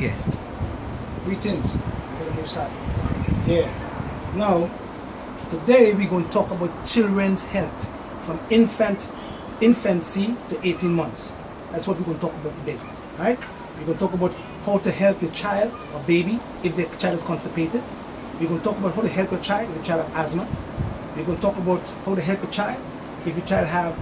again. Greetings. Yeah. Now, today we're going to talk about children's health from infancy to 18 months. That's what we're going to talk about today. Right? We're going to talk about how to help your child or baby if the child is constipated. We're going to talk about how to help your child if the child has asthma. We're going to talk about how to help your child if your child have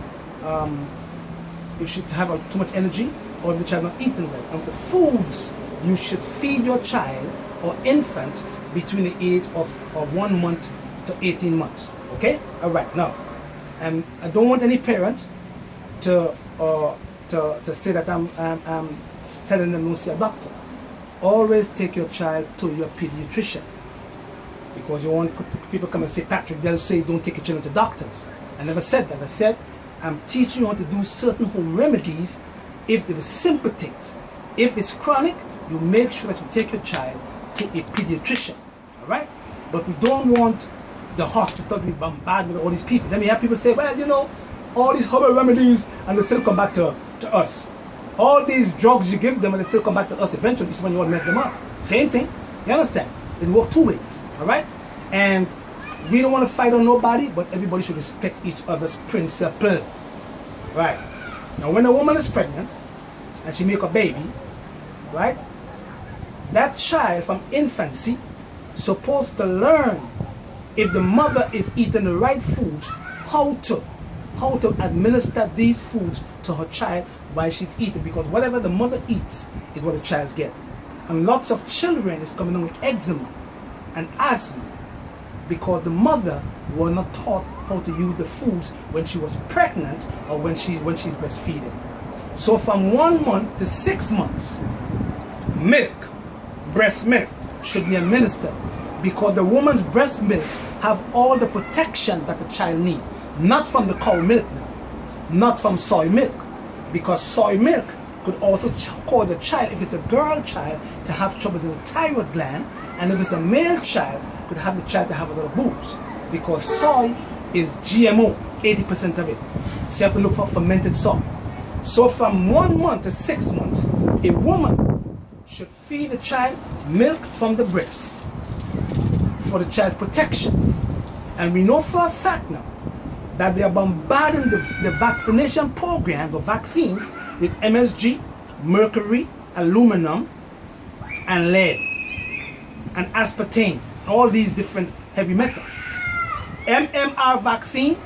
if she have too much energy, or if the child not eating well, and the foods you should feed your child or infant between the age of 1 month to 18 months. Okay? All right. Now, and I don't want any parent to say that I'm telling them no see a doctor. Always take your child to your pediatrician, because you want people come and say, Patrick, they'll say don't take your children to doctors. I never said that. I said I'm teaching you how to do certain home remedies if there is simple things. If it's chronic, you make sure that you take your child to a pediatrician. All right? But we don't want the hospital to be bombarded with all these people. Then we have people say, well, you know, all these herbal remedies, and they still come back to us. All these drugs you give them, and they still come back to us eventually. This is when you want to mess them up. Same thing. You understand? It works two ways. All right? And we don't want to fight on nobody, but everybody should respect each other's principle. Right? Now, when a woman is pregnant and she make a baby, right? That child from infancy supposed to learn, if the mother is eating the right foods, how to administer these foods to her child while she's eating, because whatever the mother eats is what the child gets. And lots of children is coming down with eczema and asthma because the mother was not taught how to use the foods when she was pregnant or when she's breastfeeding. So from 1 month to 6 months, breast milk should be administered, because the woman's breast milk have all the protection that the child needs. Not from the cow milk now, not from soy milk, because soy milk could also cause the child, if it's a girl child, to have trouble with the thyroid gland, and if it's a male child, could have the child to have a lot of boobs, because soy is GMO, 80% of it. So you have to look for fermented soy. So from 1 month to 6 months, a woman should feed the child milk from the breast for the child's protection. And we know for a fact now that they are bombarding the vaccination programs or vaccines with MSG, mercury, aluminum, and lead, and aspartame, all these different heavy metals. MMR vaccine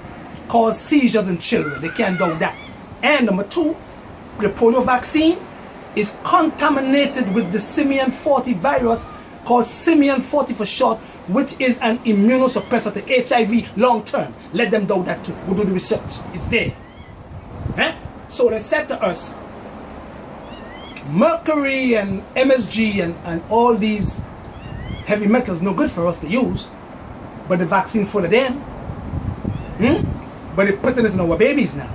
causes seizures in children. They can't do that. And number 2, the polio vaccine is contaminated with the simian 40 virus, called simian 40 for short, which is an immunosuppressor to HIV long term. Let them do that too. We'll do the research. It's there. So they said to us, mercury and MSG and all these heavy metals no good for us to use, but the vaccine full of them. But they're putting this in our babies now.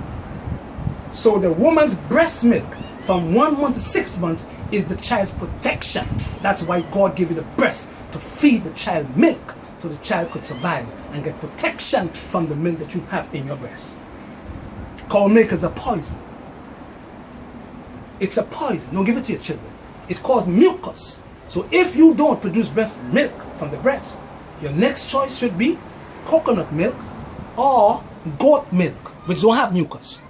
So the woman's breast milk from 1 month to 6 months is the child's protection. That's why God gave you the breast, to feed the child milk, so the child could survive and get protection from the milk that you have in your breast. Cow milk is a poison. It's a poison. Don't give it to your children. It's called mucus. So if you don't produce breast milk from the breast, your next choice should be coconut milk or goat milk, which don't have mucus.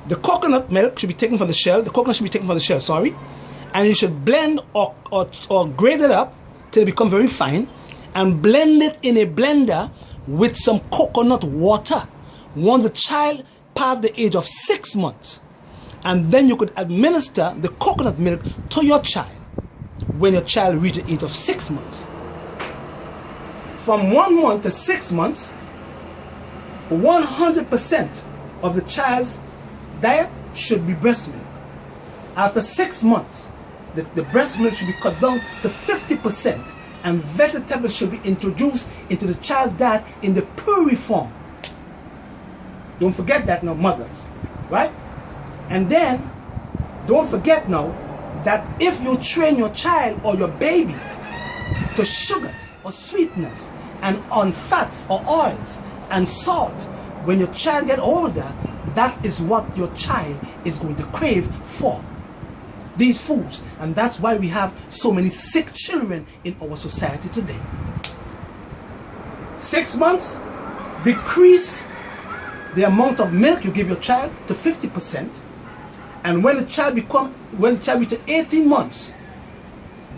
The coconut milk should be taken from the shell. The coconut should be taken from the shell, sorry. And you should blend or grate it up till it becomes very fine, and blend it in a blender with some coconut water once the child passed the age of 6 months. And then you could administer the coconut milk to your child when your child reaches the age of 6 months. From 1 month to 6 months, 100% of the child's diet should be breast milk. After 6 months, the breast milk should be cut down to 50%, and vegetables should be introduced into the child's diet in the puree form. Don't forget that now, mothers, right? And then, don't forget now that if you train your child or your baby to sugars or sweetness and on fats or oils and salt, when your child gets older, that is what your child is going to crave for. these foods. And that's why we have so many sick children in our society today. 6 months, decrease the amount of milk you give your child to 50%. And when the child reaches 18 months,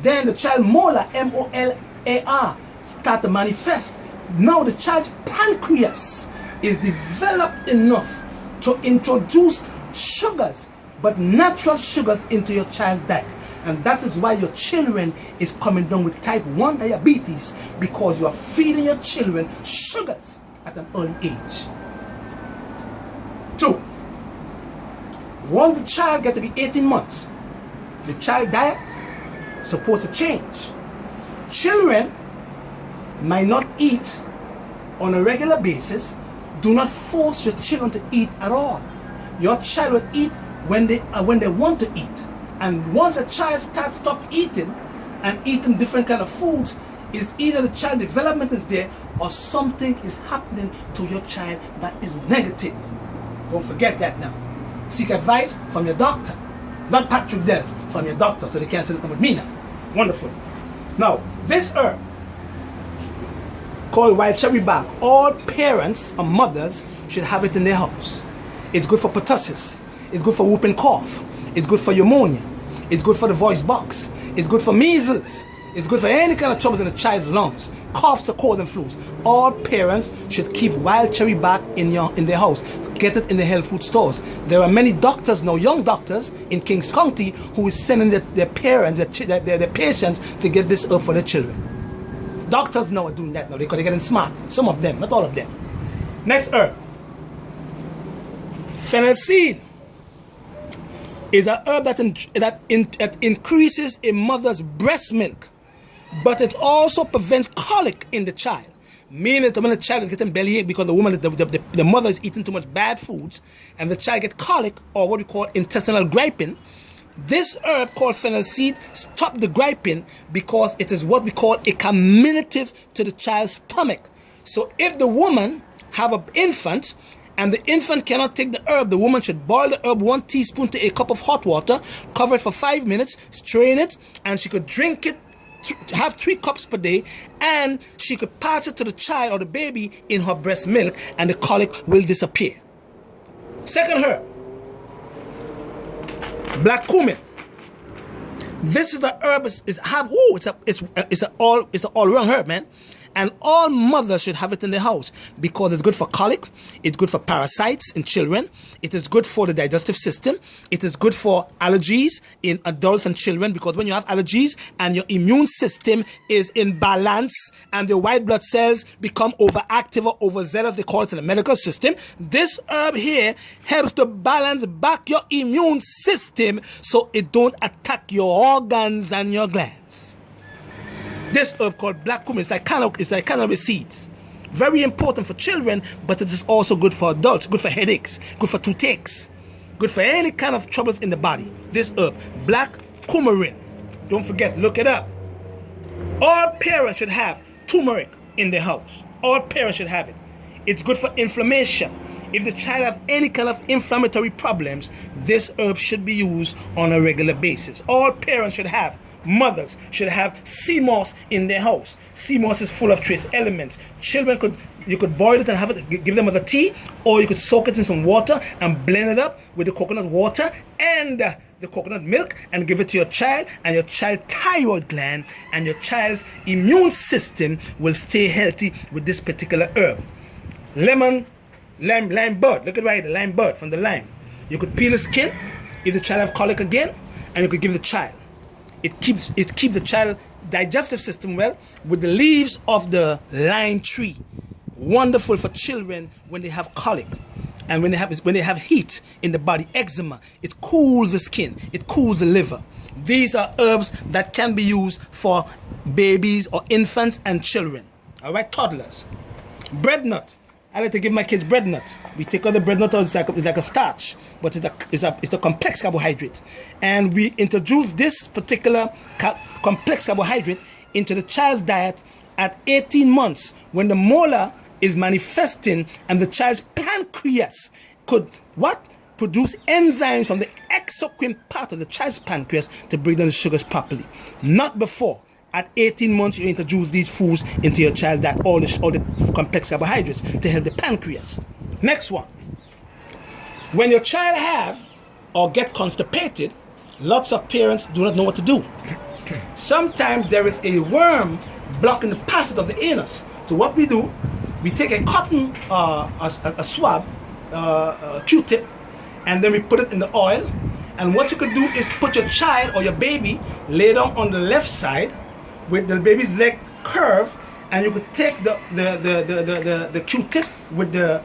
then the child molar, M-O-L-A-R, start to manifest. Now the child's pancreas is developed enough to introduce sugars, but natural sugars, into your child's diet. And that is why your children is coming down with type 1 diabetes, because you are feeding your children sugars at an early age. 2. Once the child gets to be 18 months, the child diet supposed to change. Children might not eat on a regular basis. Do not force your children to eat at all. Your child will eat when they want to eat. And once a child stop eating and eating different kind of foods, is either the child development is there or something is happening to your child that is negative. Don't forget that now. Seek advice from your doctor, not Patrick Dells, from your doctor, so they can't say come with me now. Wonderful. Now, this herb called wild cherry bark, all parents or mothers should have it in their house. It's good for pertussis. It's good for whooping cough. It's good for pneumonia. It's good for the voice box. It's good for measles. It's good for any kind of troubles in the child's lungs, coughs, or colds and flus. All parents should keep wild cherry bark in their house. Get it in the health food stores. There are many doctors now, young doctors in Kings County, who is sending their parents, their patients, to get this herb for their children. Doctors now are doing that now because they're getting smart. Some of them, not all of them. Next herb. Fennel seed is a herb that increases a mother's breast milk, but it also prevents colic in the child. Meaning that when the child is getting bellyache because the mother is eating too much bad foods, and the child gets colic, or what we call intestinal griping, this herb called fennel seed stops the griping because it is what we call a carminative to the child's stomach. So if the woman have an infant and the infant cannot take the herb, the woman should boil the herb 1 teaspoon to a cup of hot water, cover it for 5 minutes, strain it, and she could drink it, have 3 cups per day, and she could pass it to the child or the baby in her breast milk, and the colic will disappear. Second herb, black cumin. This is the herb. It's an all-round herb, man. And all mothers should have it in their house because it's good for colic, it's good for parasites in children, it is good for the digestive system, it is good for allergies in adults and children, because when you have allergies and your immune system is in balance and the white blood cells become overactive or overzealous, they call it in the medical system, this herb here helps to balance back your immune system so it don't attack your organs and your glands. This herb called black cumin is like cannabis seeds. Very important for children, but it is also good for adults, good for headaches, good for toothaches, good for any kind of troubles in the body. This herb, black coumarin. Don't forget, look it up. All parents should have turmeric in their house. All parents should have it. It's good for inflammation. If the child has any kind of inflammatory problems, this herb should be used on a regular basis. All parents should have, mothers should have sea moss in their house. Sea moss is full of trace elements. You could boil it and have it, give them with a tea, or you could soak it in some water and blend it up with the coconut water and the coconut milk and give it to your child, and your child's thyroid gland and your child's immune system will stay healthy with this particular herb. Lime bud. Look at right, the lime bud from the lime. You could peel the skin if the child have colic again, and you could give the child. It keeps the child digestive system well with the leaves of the lime tree. Wonderful for children when they have colic and when they have heat in the body, eczema. It cools the skin, it cools the liver. These are herbs that can be used for babies or infants and children. All right, toddlers. Bread nut. I like to give my kids bread nut. We take out the bread nut, it's like a starch, but it's a complex carbohydrate. And we introduce this particular complex carbohydrate into the child's diet at 18 months when the molar is manifesting and the child's pancreas could produce enzymes from the exocrine part of the child's pancreas to break down the sugars properly. Not before. At 18 months, you introduce these foods into your child, that all the complex carbohydrates to help the pancreas. Next one. When your child have or get constipated, lots of parents do not know what to do. Sometimes there is a worm blocking the passage of the anus. So what we do, we take a cotton, a swab, a Q-tip, and then we put it in the oil. And what you could do is put your child or your baby, lay down on the left side with the baby's leg curved, and you could take the Q-tip with the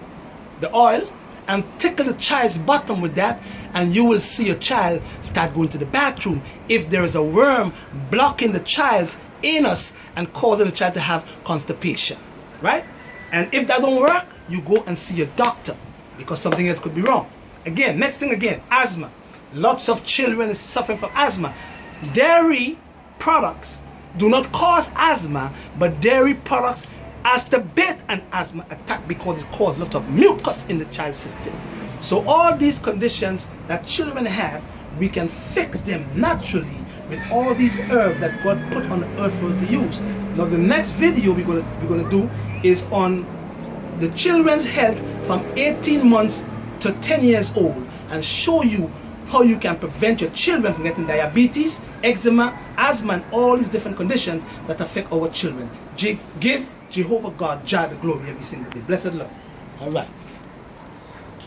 oil and tickle the child's bottom with that, and you will see your child start going to the bathroom if there is a worm blocking the child's anus and causing the child to have constipation, right? And if that don't work, you go and see your doctor because something else could be wrong. Again, next thing again, asthma. Lots of children is suffering from asthma. Dairy products do not cause asthma, but dairy products exacerbate an asthma attack because it causes lots of mucus in the child's system. So all these conditions that children have, we can fix them naturally with all these herbs that God put on the earth for us to use. Now the next video we're gonna do is on the children's health from 18 months to 10 years old, and show you how you can prevent your children from getting diabetes, eczema, asthma, and all these different conditions that affect our children. Give Jehovah God, Jah, the glory every single day. Blessed Lord. All right.